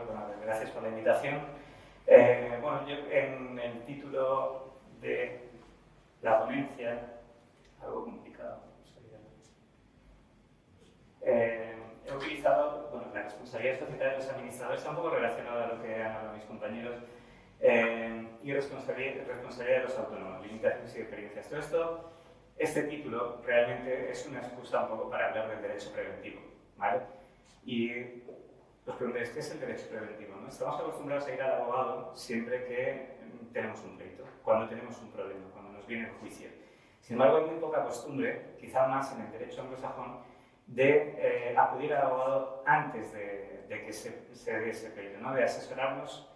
Bueno, gracias por la invitación. Bueno, yo en el título de la ponencia, algo complicado, he utilizado la responsabilidad societaria de los administradores, está un poco relacionado a lo que han hablado mis compañeros, y responsabilidad de los autónomos, limitaciones y experiencias. Todo esto, este título realmente es una excusa un poco para hablar del derecho preventivo, ¿vale? Y os preguntáis, ¿qué es el derecho preventivo? ¿No? Estamos acostumbrados a ir al abogado siempre que tenemos un pleito, cuando tenemos un problema, cuando nos viene el juicio. Sin embargo, hay muy poca costumbre, quizá más en el derecho anglosajón, de acudir al abogado antes de que se dé ese pleito, ¿no? De asesorarnos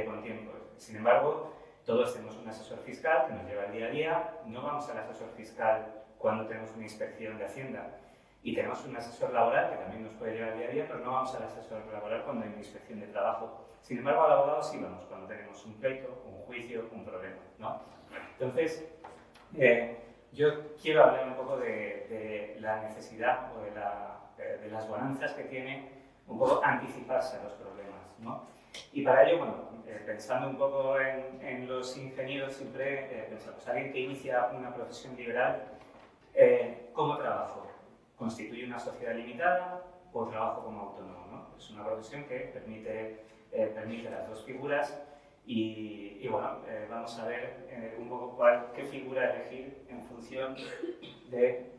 con tiempo. Sin embargo, todos tenemos un asesor fiscal que nos lleva el día a día, no vamos al asesor fiscal cuando tenemos una inspección de Hacienda, y tenemos un asesor laboral que también nos puede llevar el día a día, pero no vamos al asesor laboral cuando hay una inspección de trabajo. Sin embargo, al abogado sí vamos cuando tenemos un pleito, un juicio, un problema, ¿no? Entonces, yo quiero hablar un poco de la necesidad o de las bonanzas que tiene un poco anticiparse a los problemas, ¿no? Y para ello, bueno, pensando un poco en los ingenieros, siempre pensamos, alguien que inicia una profesión liberal, ¿cómo trabajo? ¿Constituye una sociedad limitada o trabajo como autónomo? ¿No? Es una profesión que permite las dos figuras y bueno, vamos a ver un poco qué figura elegir en función de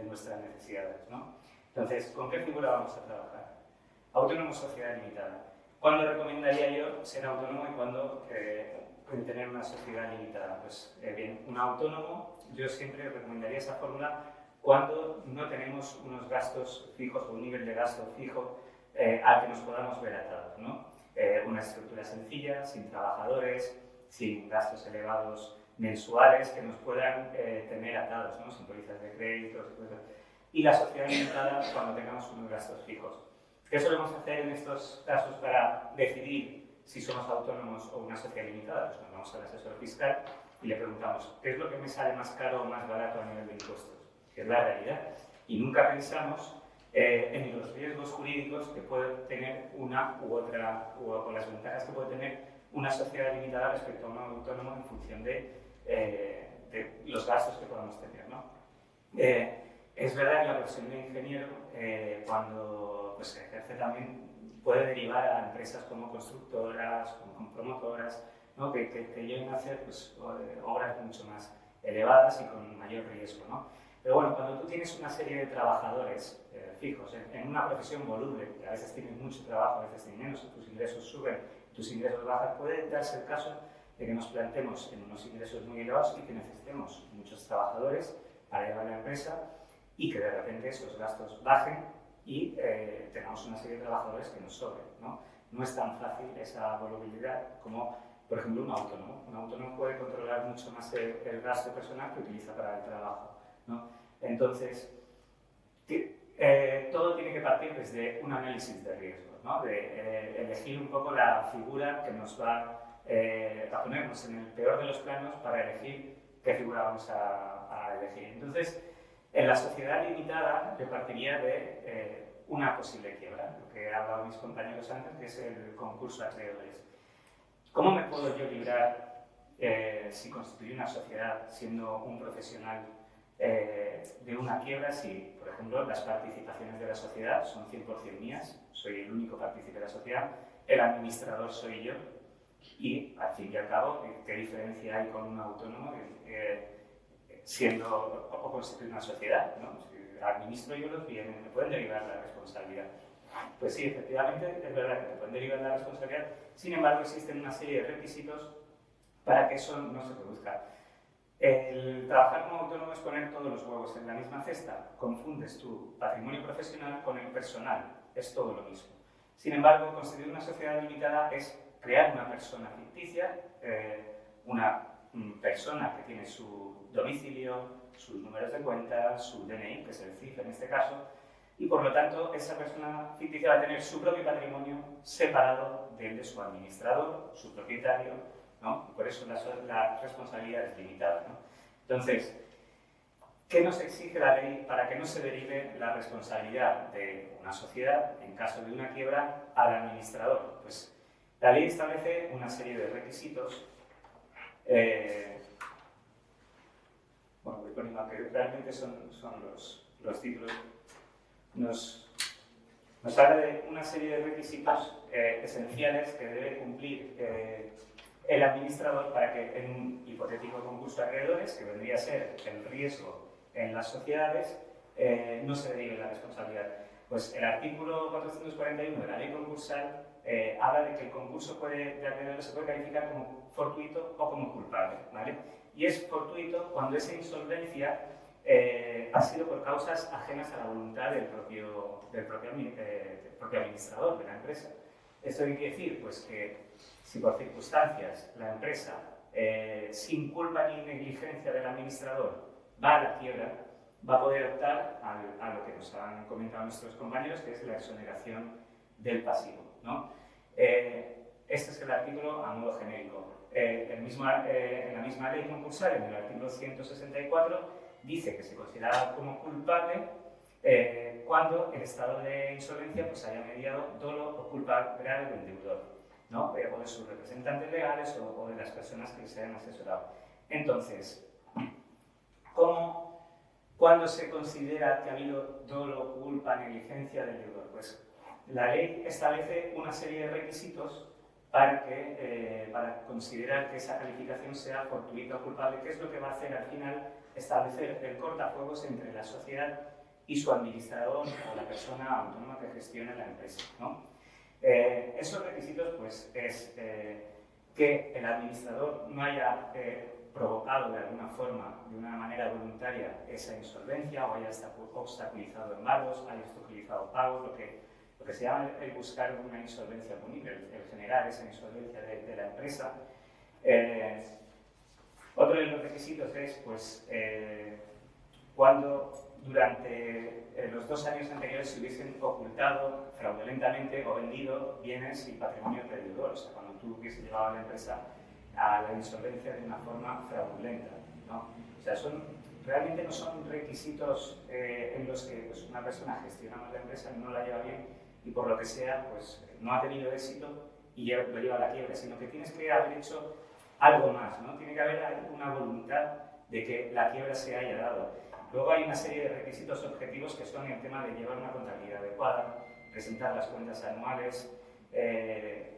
nuestras necesidades, ¿no? Entonces, ¿con qué figura vamos a trabajar? Autónomo, sociedad limitada. ¿Cuándo recomendaría yo ser autónomo y cuándo tener una sociedad limitada? Pues bien, un autónomo, yo siempre recomendaría esa fórmula cuando no tenemos unos gastos fijos o un nivel de gasto fijo al que nos podamos ver atados, ¿no? Una estructura sencilla, sin trabajadores, sin gastos elevados mensuales que nos puedan tener atados, ¿no? Sin pólizas de créditos, etc. Y la sociedad limitada cuando tengamos unos gastos fijos. ¿Qué solemos hacer en estos casos para decidir si somos autónomos o una sociedad limitada? Pues nos vamos al asesor fiscal y le preguntamos, ¿qué es lo que me sale más caro o más barato a nivel de impuestos? Que es la realidad. Y nunca pensamos en los riesgos jurídicos que puede tener una u otra, o las ventajas que puede tener una sociedad limitada respecto a un autónomo en función de los gastos que podamos tener, ¿no? Es verdad que la profesión de ingeniero, cuando pues, se ejerce también, puede derivar a empresas como constructoras, como promotoras, ¿no? que lleguen a hacer pues, obras mucho más elevadas y con mayor riesgo, ¿no? Pero bueno, cuando tú tienes una serie de trabajadores fijos en una profesión voluble, que a veces tienes mucho trabajo, a veces tienes menos, tus ingresos suben, tus ingresos bajan, puede darse el caso de que nos plantemos en unos ingresos muy elevados y que necesitemos muchos trabajadores para llevar la empresa y que de repente esos gastos bajen y tengamos una serie de trabajadores que nos sobren, ¿no? No es tan fácil esa volubilidad como, por ejemplo, un autónomo. Un autónomo puede controlar mucho más el gasto personal que utiliza para el trabajo, ¿no? Entonces, todo tiene que partir desde un análisis de riesgos, ¿no? De elegir un poco la figura que nos va a ponernos en el peor de los planos para elegir qué figura vamos a elegir. Entonces, en la sociedad limitada yo partiría de una posible quiebra, lo que han hablado mis compañeros antes, que es el concurso a acreedores. ¿Cómo me puedo yo librar si constituyo una sociedad siendo un profesional de una quiebra si, por ejemplo, las participaciones de la sociedad son 100% mías, soy el único partícipe de la sociedad, el administrador soy yo y, al fin y al cabo, ¿qué diferencia hay con un autónomo siendo o constituir una sociedad, ¿no? Si administro yo los bienes, me pueden derivar la responsabilidad. Pues sí, efectivamente, es verdad que te pueden derivar la responsabilidad, sin embargo, existen una serie de requisitos para que eso no se produzca. El trabajar como autónomo es poner todos los huevos en la misma cesta. Confundes tu patrimonio profesional con el personal, es todo lo mismo. Sin embargo, constituir una sociedad limitada es crear una persona ficticia, una persona que tiene su domicilio, sus números de cuenta, su DNI, que es el CIF en este caso, y por lo tanto esa persona ficticia va a tener su propio patrimonio separado del de su administrador, su propietario, ¿no? Por eso la responsabilidad es limitada, ¿no? Entonces, ¿Qué nos exige la ley para que no se derive la responsabilidad de una sociedad, en caso de una quiebra, al administrador? Pues la ley establece una serie de requisitos. Bueno, voy poniendo, aunque realmente son los títulos. Nos habla de una serie de requisitos esenciales que debe cumplir el administrador para que en un hipotético concurso de acreedores, que vendría a ser el riesgo en las sociedades, no se derive la responsabilidad. Pues el artículo 441 de la ley concursal habla de que el concurso de acreedores se puede calificar como fortuito o como culpable, ¿vale? Y es fortuito cuando esa insolvencia ha sido por causas ajenas a la voluntad del propio administrador de la empresa. ¿Esto qué quiere decir? Pues que si por circunstancias la empresa, sin culpa ni negligencia del administrador, va a la quiebra, va a poder optar a lo que nos han comentado nuestros compañeros, que es la exoneración del pasivo, ¿no? Este es el artículo a modo genérico. En la misma ley concursal, en el artículo 164, dice que se considera como culpable cuando el estado de insolvencia pues, haya mediado dolo o culpa grave del deudor, ¿no? O de sus representantes legales o de las personas que se hayan asesorado. Entonces, ¿cuándo se considera que ha habido dolo, culpa, negligencia del deudor? Pues la ley establece una serie de requisitos para considerar que esa calificación sea fortuita o culpable, que es lo que va a hacer al final establecer el cortafuegos entre la sociedad y su administrador o la persona autónoma que gestione la empresa, ¿no? Esos requisitos pues, es que el administrador no haya provocado de alguna forma, de una manera voluntaria, esa insolvencia o haya obstaculizado embargos, haya obstaculizado pagos, lo que se llama el buscar una insolvencia punible, el generar esa insolvencia de la empresa. Otro de los requisitos es pues, cuando durante los 2 años anteriores se hubiesen ocultado fraudulentamente o vendido bienes y patrimonio del deudor, o sea, cuando tú hubieses llevado a la empresa a la insolvencia de una forma fraudulenta, ¿no? O sea, realmente no son requisitos en los que pues, una persona gestionando la empresa no la lleva bien y por lo que sea pues, no ha tenido éxito y lo lleva a la quiebra, sino que tienes que haber hecho algo más, ¿no? Tiene que haber una voluntad de que la quiebra se haya dado. Luego hay una serie de requisitos objetivos que son el tema de llevar una contabilidad adecuada, presentar las cuentas anuales,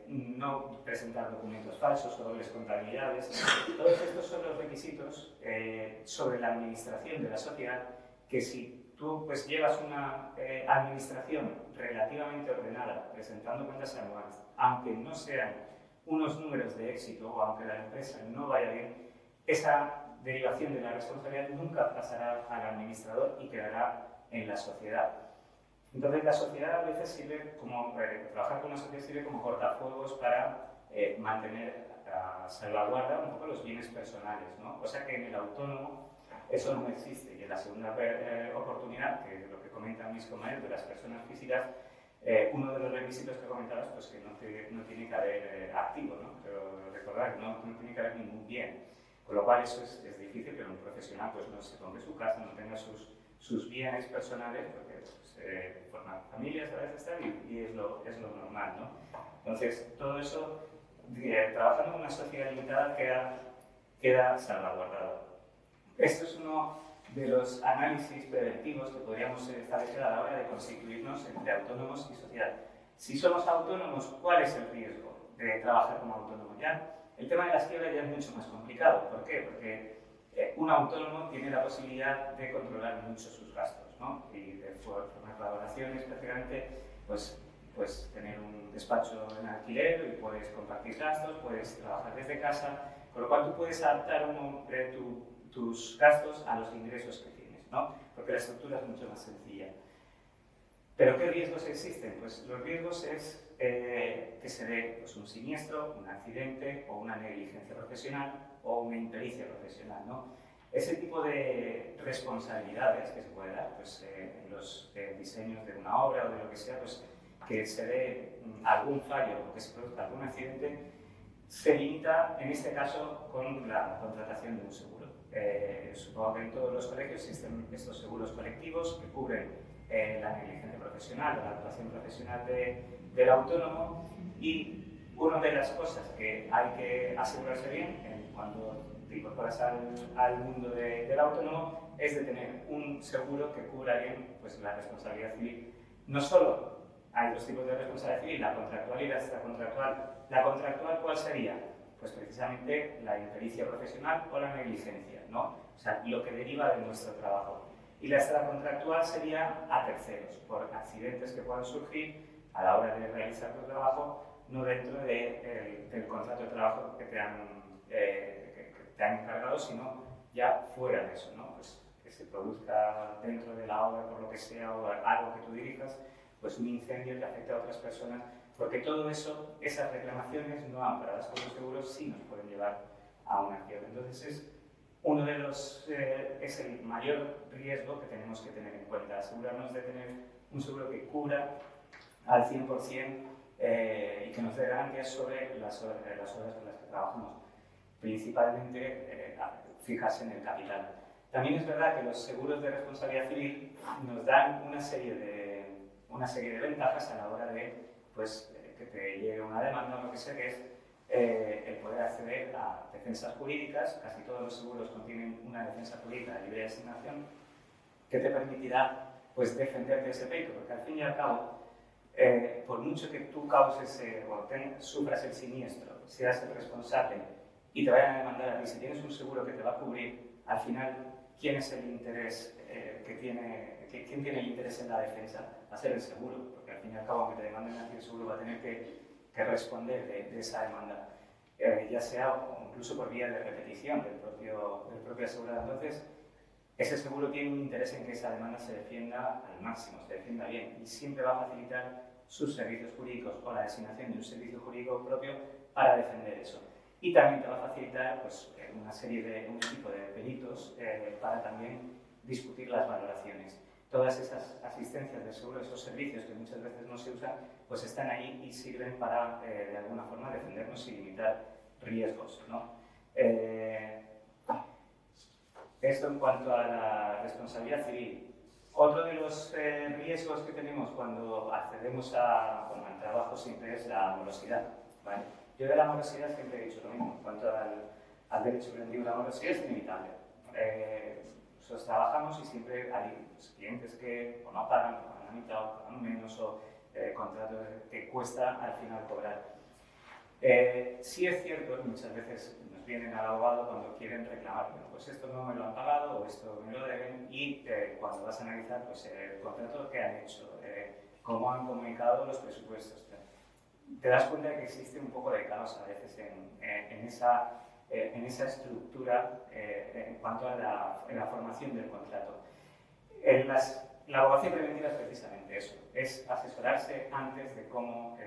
no presentar documentos falsos o dobles contabilidades. Todos estos son los requisitos sobre la administración de la sociedad que si tú pues, llevas una administración relativamente ordenada, presentando cuentas anuales, aunque no sean unos números de éxito o aunque la empresa no vaya bien, esa derivación de la responsabilidad nunca pasará al administrador y quedará en la sociedad. Entonces la sociedad a veces sirve como, trabajar con la sociedad sirve como cortafuegos para mantener a salvaguarda un poco los bienes personales, ¿no? Cosa que en el autónomo eso no existe. Y en la segunda oportunidad, que es lo que comentan mis compañeros de las personas físicas, uno de los requisitos que comentabas, pues que no tiene que haber activo, ¿no? Pero recordar, no tiene que haber ningún bien. Con lo cual eso es difícil que un profesional pues, no se compre su casa, no tenga sus bienes personales, porque pues, forman familias a veces y es lo normal, ¿no? Entonces, todo eso, trabajando en una sociedad limitada, queda salvaguardado. Esto es uno de los análisis preventivos que podríamos establecer a la hora de constituirnos entre autónomos y sociedad. Si somos autónomos, ¿cuál es el riesgo de trabajar como autónomo? Ya el tema de las quiebras ya es mucho más complicado. ¿Por qué? Porque un autónomo tiene la posibilidad de controlar mucho sus gastos, ¿no? Y de formar colaboraciones, prácticamente, pues tener un despacho en alquiler y puedes compartir gastos, puedes trabajar desde casa, con lo cual tú puedes adaptar tus gastos a los ingresos que tienes, ¿no? Porque la estructura es mucho más sencilla. ¿Pero qué riesgos existen? Pues los riesgos es que se dé pues, un siniestro, un accidente o una negligencia profesional o una impericia profesional, ¿no? Ese tipo de responsabilidades que se puede dar pues, en los diseños de una obra o de lo que sea, pues que se dé algún fallo o que se produzca algún accidente, se limita en este caso con la contratación de un seguro. Supongo que en todos los colegios existen estos seguros colectivos que cubren la negligencia profesional o la actuación profesional del autónomo, y una de las cosas que hay que asegurarse bien cuando te incorporas al mundo del autónomo es de tener un seguro que cubra bien pues, la responsabilidad civil. No solo hay dos tipos de responsabilidad civil, la contractual y la extracontractual. ¿La contractual cuál sería? Pues precisamente la impericia profesional o la negligencia, ¿no? O sea, lo que deriva de nuestro trabajo. Y la extracontractual sería a terceros, por accidentes que puedan surgir a la hora de realizar tu trabajo, no dentro del contrato de trabajo que te han encargado, sino ya fuera de eso, ¿no? Pues que se produzca dentro de la obra, por lo que sea, o algo que tú dirijas, pues un incendio que afecte a otras personas, porque todo eso, esas reclamaciones no amparadas por los seguros sí nos pueden llevar a una quiebra. Entonces es el mayor riesgo que tenemos que tener en cuenta, asegurarnos de tener un seguro que cubra al 100% y que nos dé garantías sobre las horas en las que trabajamos, principalmente fijarse en el capital. También es verdad que los seguros de responsabilidad civil nos dan una serie de ventajas a la hora de pues, que te llegue una demanda o lo que sea, que es el poder acceder a defensas jurídicas. Casi todos los seguros contienen una defensa jurídica de libre asignación que te permitirá pues, defenderte de ese pleito, porque al fin y al cabo, por mucho que tú causes o sufras el siniestro, seas el responsable y te vayan a demandar a ti, si tienes un seguro que te va a cubrir, al final, ¿quién es el interés quién tiene el interés en la defensa? Va a ser el seguro, porque al fin y al cabo, aunque te demanden a ti, el seguro va a tener que responder de esa demanda, ya sea incluso por vía de repetición del propio asegurado. Entonces, ese seguro tiene un interés en que esa demanda se defienda al máximo, se defienda bien, y siempre va a facilitar sus servicios jurídicos o la designación de un servicio jurídico propio para defender eso. Y también te va a facilitar pues, un equipo de peritos para también discutir las valoraciones. Todas esas asistencias del seguro, esos servicios que muchas veces no se usan, pues están ahí y sirven para, de alguna forma, defendernos y limitar riesgos, ¿no? Esto en cuanto a la responsabilidad civil. Otro de los riesgos que tenemos cuando accedemos al trabajo siempre es la morosidad, ¿vale? Yo de la morosidad siempre he dicho lo mismo. En cuanto al derecho preventivo, la morosidad es inevitable. Nosotros trabajamos y siempre hay clientes que o no pagan, o pagan la mitad, o pagan menos, o contratos que cuesta al final cobrar. Sí es cierto que muchas veces nos vienen al abogado cuando quieren reclamar, bueno, pues esto no me lo han pagado o esto me lo deben, y cuando vas a analizar pues, el contrato que han hecho, cómo han comunicado los presupuestos, te das cuenta de que existe un poco de caos a veces en esa estructura en cuanto a la formación del contrato. La abogacía preventiva es precisamente eso, es asesorarse antes de cómo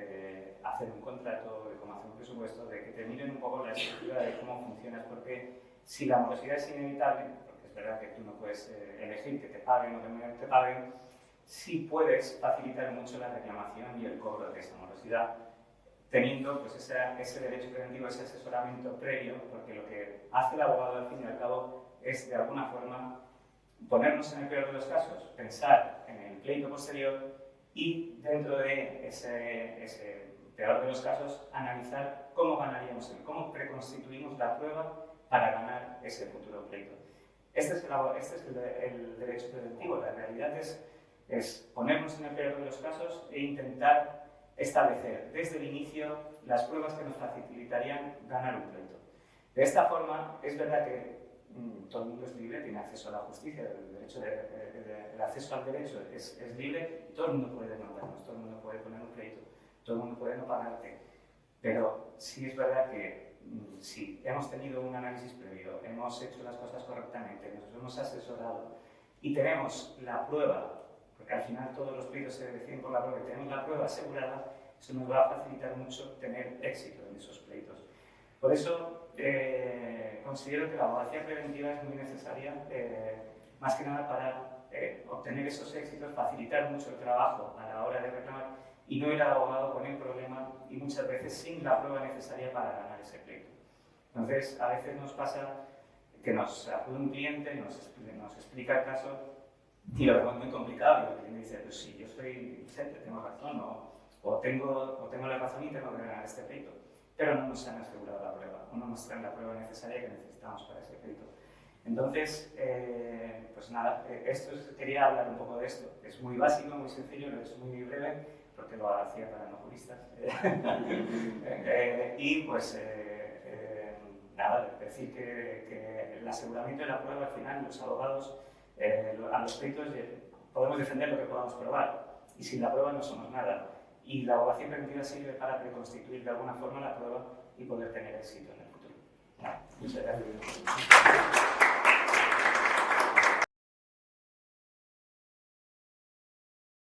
hacer un contrato, de cómo hacer un presupuesto, de que te miren un poco la estructura de cómo funcionas, porque si la morosidad es inevitable, porque es verdad que tú no puedes elegir que te paguen o que no te paguen, sí puedes facilitar mucho la reclamación y el cobro de esa morosidad, teniendo pues, ese derecho preventivo, ese asesoramiento previo, porque lo que hace el abogado al fin y al cabo es de alguna forma ponernos en el peor de los casos, pensar en el pleito posterior y dentro de ese peor de los casos analizar cómo ganaríamos, cómo preconstituimos la prueba para ganar ese futuro pleito. Este es el derecho preventivo. La realidad es ponernos en el peor de los casos e intentar establecer desde el inicio las pruebas que nos facilitarían ganar un pleito. De esta forma, es verdad que todo el mundo es libre, tiene acceso a la justicia, el acceso al derecho es libre, y todo el mundo puede demandarnos, todo el mundo puede poner un pleito, todo el mundo puede no pagarte. Pero sí es verdad que si hemos tenido un análisis previo, hemos hecho las cosas correctamente, nos hemos asesorado y tenemos la prueba, porque al final todos los pleitos se deciden por la prueba, y tenemos la prueba asegurada, eso nos va a facilitar mucho tener éxito en esos pleitos. Por eso considero que la abogacía preventiva es muy necesaria, más que nada para obtener esos éxitos, facilitar mucho el trabajo a la hora de reclamar y no ir al abogado con el problema y muchas veces sin la prueba necesaria para ganar ese pleito. Entonces, a veces nos pasa que nos acude un cliente, nos explica el caso y lo vemos muy complicado y el cliente dice, pues sí, yo soy Vicente, tengo razón, o tengo la razón y tengo que ganar este pleito, pero no nos han asegurado la prueba, o no nos traen la prueba necesaria que necesitamos para ese pleito. Entonces, pues nada, quería hablar un poco de esto. Es muy básico, muy sencillo, es muy breve, porque lo hacía para no juristas. Y pues nada, decir que el aseguramiento de la prueba, al final, los abogados, a los pleitos podemos defender lo que podamos probar, y sin la prueba no somos nada. Y la abogación preventiva sirve para reconstituir de alguna forma la prueba y poder tener éxito en el futuro. Nada, muchas gracias.